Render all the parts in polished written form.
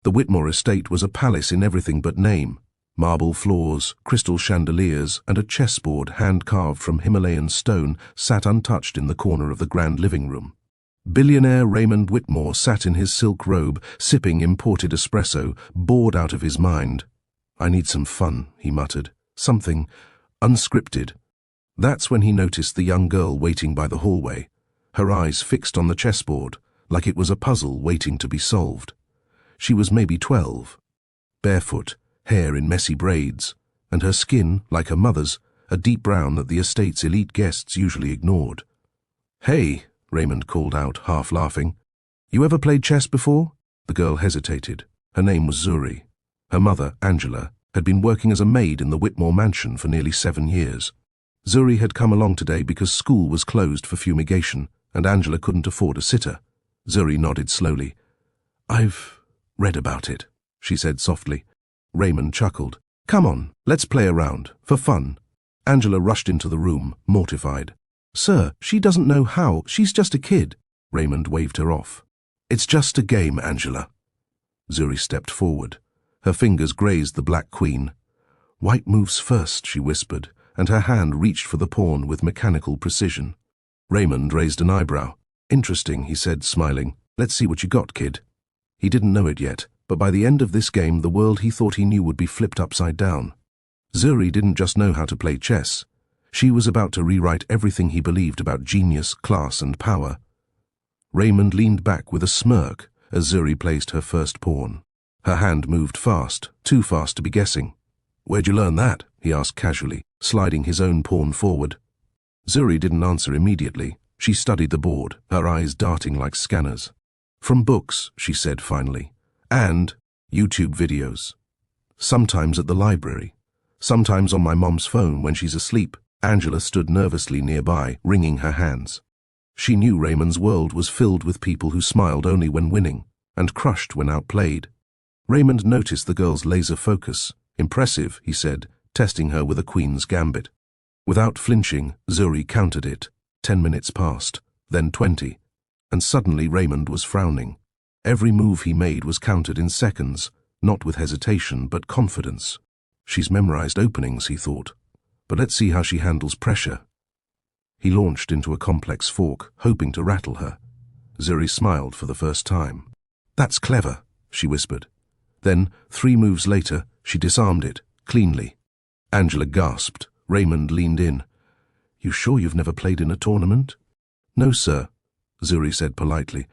The Whitmore estate was a palace in everything but name. Marble floors, crystal chandeliers, and a chessboard hand-carved from Himalayan stone sat untouched in the corner of the grand living room. Billionaire Raymond Whitmore sat in his silk robe, sipping imported espresso, bored out of his mind. "I need some fun," he muttered. "Something unscripted." That's when he noticed the young girl waiting by the hallway, her eyes fixed on the chessboard, like it was a puzzle waiting to be solved. She was maybe 12, barefoot, hair in messy braids, and her skin, like her mother's, a deep brown that the estate's elite guests usually ignored. "Hey," Raymond called out, half laughing. "You ever played chess before?" The girl hesitated. Her name was Zuri. Her mother, Angela, had been working as a maid in the Whitmore mansion for nearly 7 years. Zuri had come along today because school was closed for fumigation, and Angela couldn't afford a sitter. Zuri nodded slowly. "I've read about it," she said softly. Raymond chuckled. "Come on, let's play around, for fun." Angela rushed into the room, mortified. "Sir, she doesn't know how. She's just a kid." Raymond waved her off. "It's just a game, Angela." Zuri stepped forward. Her fingers grazed the black queen. "White moves first," she whispered, and her hand reached for the pawn with mechanical precision. Raymond raised an eyebrow. "Interesting," he said, smiling. "Let's see what you got, kid." He didn't know it yet, but by the end of this game the world he thought he knew would be flipped upside down. Zuri didn't just know how to play chess. She was about to rewrite everything he believed about genius, class, and power. Raymond leaned back with a smirk as Zuri placed her first pawn. Her hand moved fast, too fast to be guessing. "Where'd you learn that?" he asked casually, sliding his own pawn forward. Zuri didn't answer immediately. She studied the board, her eyes darting like scanners. "From books," she said finally, "and YouTube videos. Sometimes at the library. Sometimes on my mom's phone when she's asleep." Angela stood nervously nearby, wringing her hands. She knew Raymond's world was filled with people who smiled only when winning, and crushed when outplayed. Raymond noticed the girl's laser focus. "Impressive," he said, testing her with a queen's gambit. Without flinching, Zuri countered it. 10 minutes passed, then 20, and suddenly Raymond was frowning. Every move he made was counted in seconds, not with hesitation but confidence. "She's memorized openings," he thought, "but let's see how she handles pressure." He launched into a complex fork, hoping to rattle her. Zuri smiled for the first time. "That's clever," she whispered. Then, 3 moves later, she disarmed it, cleanly. Angela gasped. Raymond leaned in. "You sure you've never played in a tournament?" "No, sir," Zuri said politely.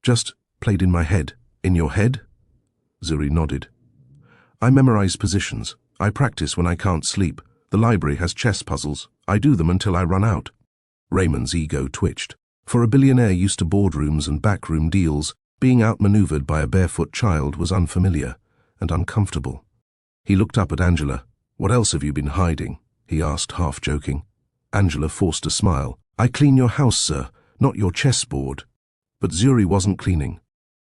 "Just played in my head." "In your head?" Zuri nodded. "I memorize positions. I practice when I can't sleep. The library has chess puzzles. I do them until I run out." Raymond's ego twitched. For a billionaire used to boardrooms and backroom deals, being outmaneuvered by a barefoot child was unfamiliar and uncomfortable. He looked up at Angela. "What else have you been hiding?" he asked, half joking. Angela forced a smile. "I clean your house, sir, not your chessboard." But Zuri wasn't cleaning.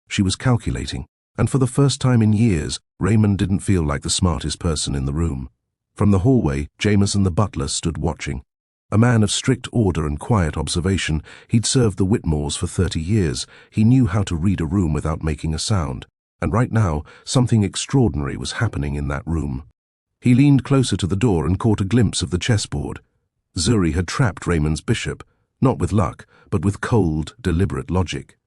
She was calculating, and for the first time in years, Raymond didn't feel like the smartest person in the room. From the hallway, Jameson the butler stood watching. A man of strict order and quiet observation, he'd served the Whitmores for 30 years. He knew how to read a room without making a sound. And right now, something extraordinary was happening in that room. He leaned closer to the door and caught a glimpse of the chessboard. Zuri had trapped Raymond's bishop, not with luck, but with cold, deliberate logic.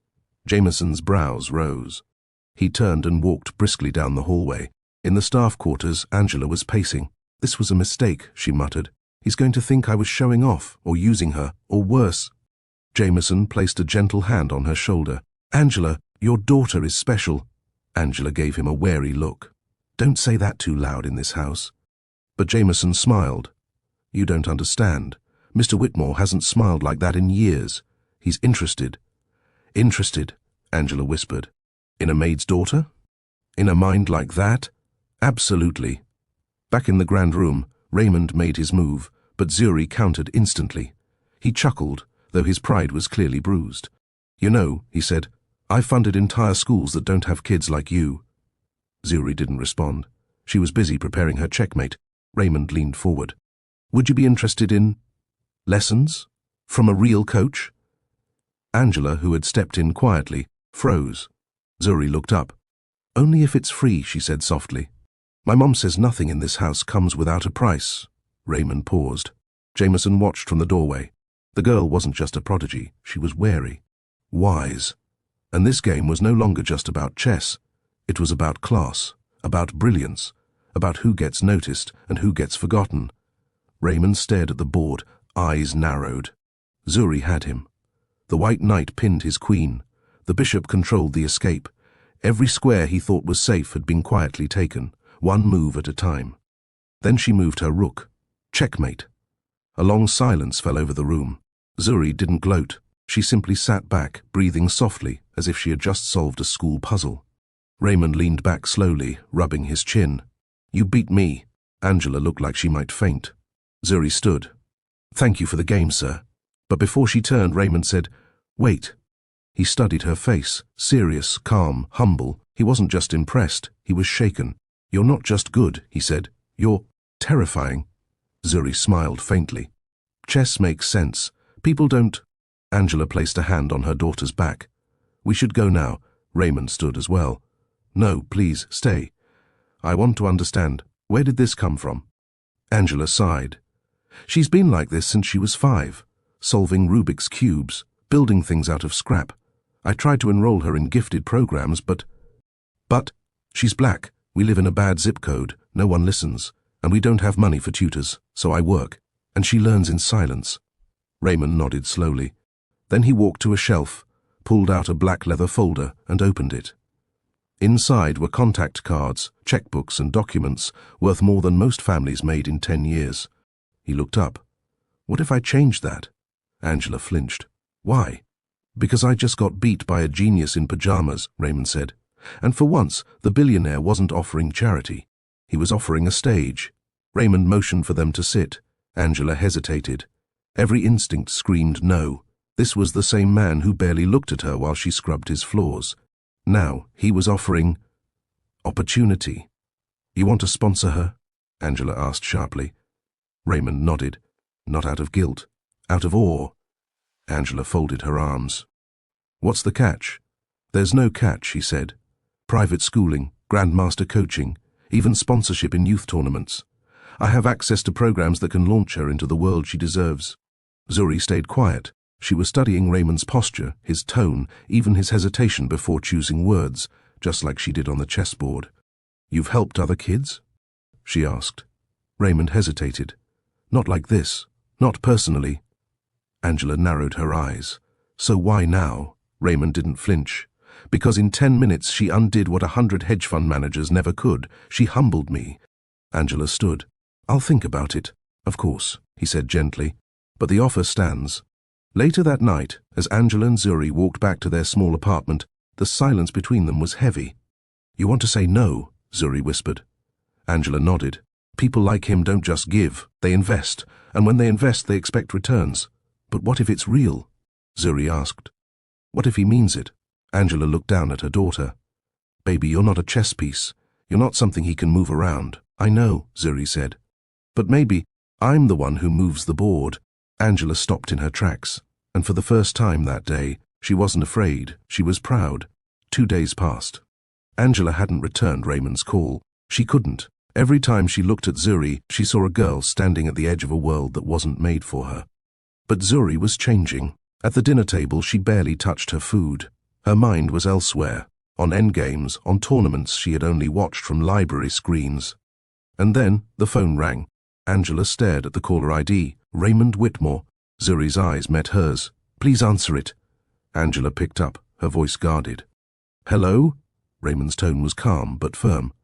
Jameson's brows rose. He turned and walked briskly down the hallway. In the staff quarters, Angela was pacing. "This was a mistake," she muttered. "He's going to think I was showing off, or using her, or worse." Jameson placed a gentle hand on her shoulder. "Angela, your daughter is special." Angela gave him a wary look. "Don't say that too loud in this house." But Jameson smiled. "You don't understand. Mr. Whitmore hasn't smiled like that in years. He's interested." "Interested," Angela whispered. "In a maid's daughter? In a mind like that?" "Absolutely." Back in the grand room, Raymond made his move, but Zuri countered instantly. He chuckled, though his pride was clearly bruised. "You know," he said, "I've funded entire schools that don't have kids like you." Zuri didn't respond. She was busy preparing her checkmate. Raymond leaned forward. "Would you be interested in lessons? From a real coach?" Angela, who had stepped in quietly, froze. Zuri looked up. Only if it's free, she said softly. My mom says nothing in this house comes without a price. Raymond paused. Jameson watched from the doorway. The girl wasn't just a prodigy, she was wary, wise. And this game was no longer just about chess. It was about class, about brilliance, about who gets noticed and who gets forgotten. Raymond stared at the board, eyes narrowed. Zuri had him. The white knight pinned his queen. The bishop controlled the escape. Every square he thought was safe had been quietly taken, one move at a time. Then she moved her rook. Checkmate. A long silence fell over the room. Zuri didn't gloat. She simply sat back, breathing softly, as if she had just solved a school puzzle. Raymond leaned back slowly, rubbing his chin. You beat me. Angela looked like she might faint. Zuri stood. Thank you for the game, sir. But before she turned, Raymond said, Wait. He studied her face, serious, calm, humble. He wasn't just impressed, he was shaken. You're not just good, he said. You're terrifying. Zuri smiled faintly. Chess makes sense. People don't... Angela placed a hand on her daughter's back. We should go now. Raymond stood as well. No, please, stay. I want to understand. Where did this come from? Angela sighed. She's been like this since she was 5, solving Rubik's cubes, building things out of scrap. I tried to enroll her in gifted programs, but she's black. We live in a bad zip code. No one listens. And we don't have money for tutors, so I work. And she learns in silence. Raymond nodded slowly. Then he walked to a shelf, pulled out a black leather folder and opened it. Inside were contact cards, checkbooks and documents worth more than most families made in 10 years. He looked up. What if I changed that? Angela flinched. Why? Because I just got beat by a genius in pajamas, Raymond said. And for once, the billionaire wasn't offering charity. He was offering a stage. Raymond motioned for them to sit. Angela hesitated. Every instinct screamed no. This was the same man who barely looked at her while she scrubbed his floors. Now, he was offering opportunity. You want to sponsor her? Angela asked sharply. Raymond nodded. Not out of guilt, out of awe. Angela folded her arms. What's the catch? There's no catch, he said. Private schooling, grandmaster coaching, even sponsorship in youth tournaments. I have access to programs that can launch her into the world she deserves. Zuri stayed quiet. She was studying Raymond's posture, his tone, even his hesitation before choosing words, just like she did on the chessboard. You've helped other kids? She asked. Raymond hesitated. Not like this. Not personally. Angela narrowed her eyes. So why now? Raymond didn't flinch. Because in 10 minutes she undid what 100 hedge fund managers never could. She humbled me. Angela stood. I'll think about it. Of course, he said gently. But the offer stands. Later that night, as Angela and Zuri walked back to their small apartment, the silence between them was heavy. You want to say no? Zuri whispered. Angela nodded. People like him don't just give, they invest. And when they invest, they expect returns. But what if it's real? Zuri asked. What if he means it? Angela looked down at her daughter. Baby, you're not a chess piece. You're not something he can move around. I know, Zuri said. But maybe I'm the one who moves the board. Angela stopped in her tracks, and for the first time that day, she wasn't afraid, she was proud. 2 days passed. Angela hadn't returned Raymond's call. She couldn't. Every time she looked at Zuri, she saw a girl standing at the edge of a world that wasn't made for her. But Zuri was changing. At the dinner table, she barely touched her food. Her mind was elsewhere, on endgames, on tournaments she had only watched from library screens. And then the phone rang. Angela stared at the caller ID. Raymond Whitmore. Zuri's eyes met hers. Please answer it. Angela picked up, her voice guarded. Hello? Raymond's tone was calm but firm.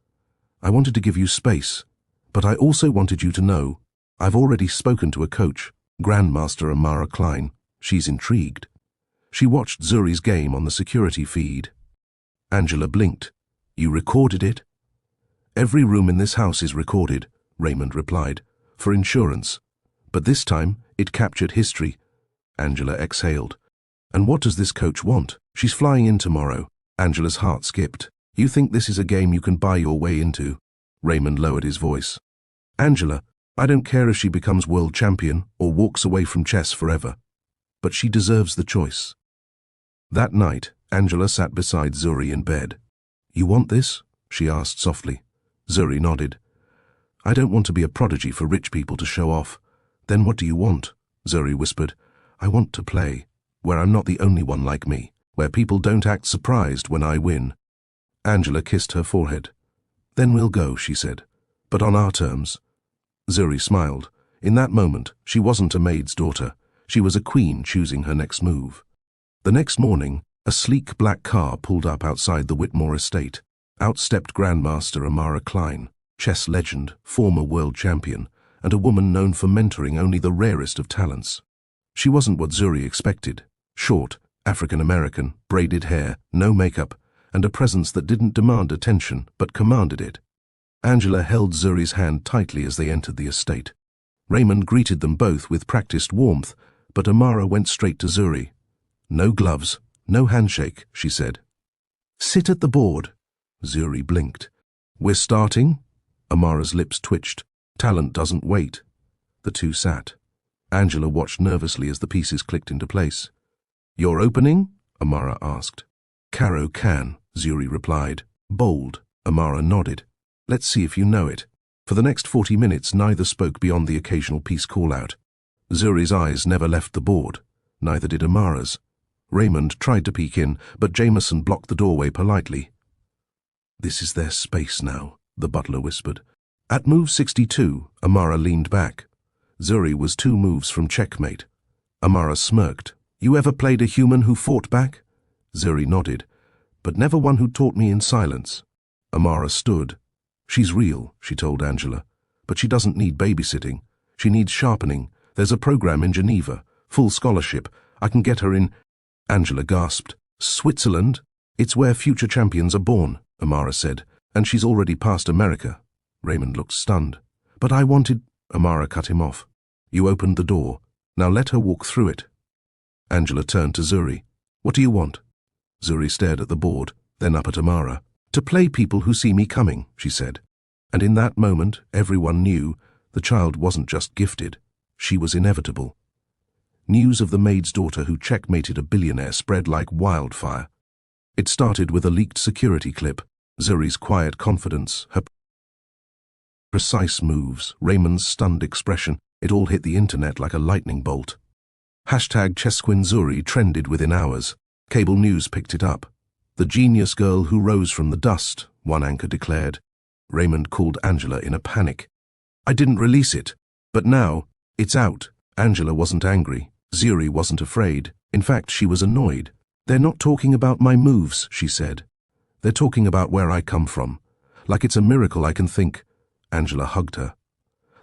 I wanted to give you space, but I also wanted you to know I've already spoken to a coach, Grandmaster Amara Klein. She's intrigued. She watched Zuri's game on the security feed. Angela blinked. You recorded it? Every room in this house is recorded, Raymond replied, for insurance. But this time, it captured history. Angela exhaled. And what does this coach want? She's flying in tomorrow. Angela's heart skipped. You think this is a game you can buy your way into? Raymond lowered his voice. Angela, I don't care if she becomes world champion or walks away from chess forever. But she deserves the choice. That night, Angela sat beside Zuri in bed. You want this? She asked softly. Zuri nodded. I don't want to be a prodigy for rich people to show off. Then what do you want? Zuri whispered. I want to play, where I'm not the only one like me, where people don't act surprised when I win. Angela kissed her forehead. Then we'll go, she said, but on our terms. Zuri smiled. In that moment, she wasn't a maid's daughter. She was a queen choosing her next move. The next morning, a sleek black car pulled up outside the Whitmore estate. Out stepped Grandmaster Amara Klein, chess legend, former world champion, and a woman known for mentoring only the rarest of talents. She wasn't what Zuri expected. Short, African-American, braided hair, no makeup, and a presence that didn't demand attention but commanded it. Angela held Zuri's hand tightly as they entered the estate. Raymond greeted them both with practiced warmth, but Amara went straight to Zuri. No gloves, no handshake, she said. Sit at the board. Zuri blinked. We're starting? Amara's lips twitched. Talent doesn't wait. The two sat. Angela watched nervously as the pieces clicked into place. You're opening? Amara asked. Caro can, Zuri replied. Bold. Amara nodded. Let's see if you know it. For the next 40 minutes, neither spoke beyond the occasional piece call-out. Zuri's eyes never left the board. Neither did Amara's. Raymond tried to peek in, but Jameson blocked the doorway politely. This is their space now, the butler whispered. At move 62, Amara leaned back. Zuri was 2 moves from checkmate. Amara smirked. You ever played a human who fought back? Zuri nodded. But never one who taught me in silence. Amara stood. She's real, she told Angela. But she doesn't need babysitting. She needs sharpening. There's a program in Geneva. Full scholarship. I can get her in. Angela gasped. Switzerland? It's where future champions are born, Amara said. And she's already past America. Raymond looked stunned. But I wanted... Amara cut him off. You opened the door. Now let her walk through it. Angela turned to Zuri. What do you want? Zuri stared at the board, then up at Amara. To play people who see me coming, she said. And in that moment, everyone knew the child wasn't just gifted. She was inevitable. News of the maid's daughter who checkmated a billionaire spread like wildfire. It started with a leaked security clip, Zuri's quiet confidence, her precise moves, Raymond's stunned expression. It all hit the internet like a lightning bolt. #ChessQueenZuri trended within hours. Cable news picked it up. The genius girl who rose from the dust, one anchor declared. Raymond called Angela in a panic. I didn't release it, but now, it's out. Angela wasn't angry. Zuri wasn't afraid. In fact, she was annoyed. They're not talking about my moves, she said. They're talking about where I come from. Like it's a miracle I can think. Angela hugged her.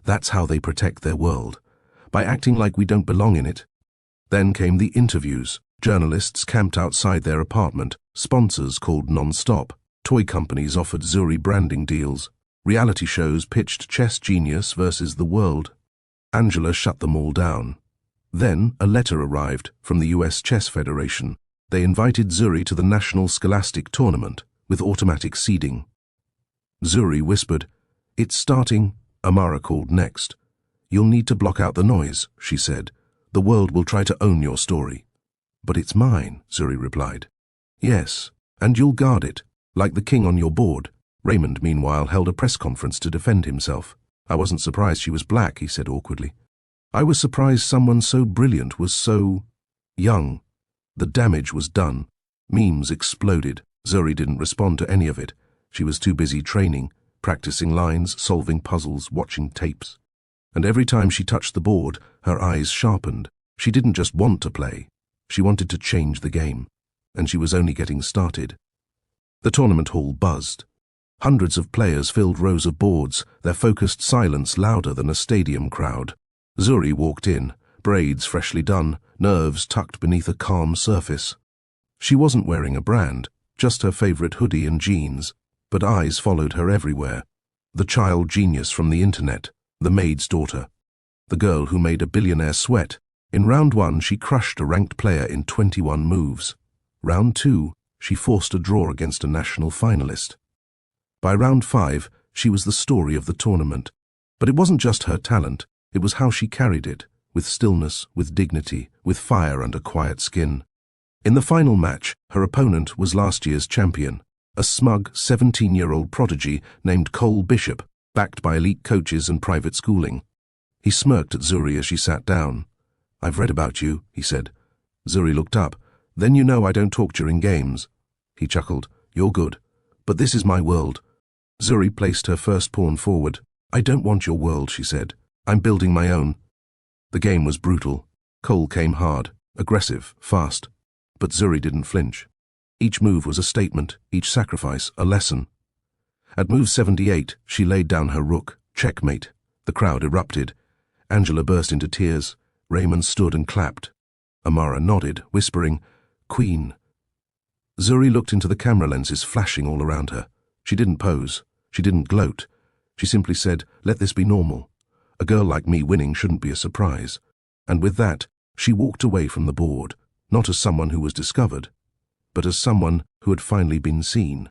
That's how they protect their world. By acting like we don't belong in it. Then came the interviews. Journalists camped outside their apartment. Sponsors called non-stop. Toy companies offered Zuri branding deals. Reality shows pitched chess genius versus the world. Angela shut them all down. Then a letter arrived from the US Chess Federation. They invited Zuri to the National Scholastic Tournament with automatic seeding. Zuri whispered, It's starting. Amara called next. You'll need to block out the noise, she said. The world will try to own your story. But it's mine, Zuri replied. Yes, and you'll guard it, like the king on your board. Raymond, meanwhile, held a press conference to defend himself. I wasn't surprised she was black, he said awkwardly. I was surprised someone so brilliant was so... young. The damage was done. Memes exploded. Zuri didn't respond to any of it. She was too busy training, practicing lines, solving puzzles, watching tapes. And every time she touched the board, her eyes sharpened. She didn't just want to play. She wanted to change the game. And she was only getting started. The tournament hall buzzed. Hundreds of players filled rows of boards, their focused silence louder than a stadium crowd. Zuri walked in, braids freshly done, nerves tucked beneath a calm surface. She wasn't wearing a brand, just her favorite hoodie and jeans, but eyes followed her everywhere. The child genius from the internet, the maid's daughter, the girl who made a billionaire sweat. In round 1, she crushed a ranked player in 21 moves. Round 2, she forced a draw against a national finalist. By round 5, she was the story of the tournament. But it wasn't just her talent, it was how she carried it, with stillness, with dignity, with fire under quiet skin. In the final match, her opponent was last year's champion, A smug 17-year-old prodigy named Cole Bishop, backed by elite coaches and private schooling. He smirked at Zuri as she sat down. "I've read about you," he said. Zuri looked up. "Then you know I don't talk during games." He chuckled. "You're good. But this is my world." Zuri placed her first pawn forward. "I don't want your world," she said. "I'm building my own." The game was brutal. Cole came hard, aggressive, fast. But Zuri didn't flinch. Each move was a statement, each sacrifice a lesson. At move 78, she laid down her rook. Checkmate. The crowd erupted. Angela burst into tears. Raymond stood and clapped. Amara nodded, whispering, "Queen." Zuri looked into the camera lenses flashing all around her. She didn't pose. She didn't gloat. She simply said, "Let this be normal. A girl like me winning shouldn't be a surprise." And with that, she walked away from the board, not as someone who was discovered, but as someone who had finally been seen.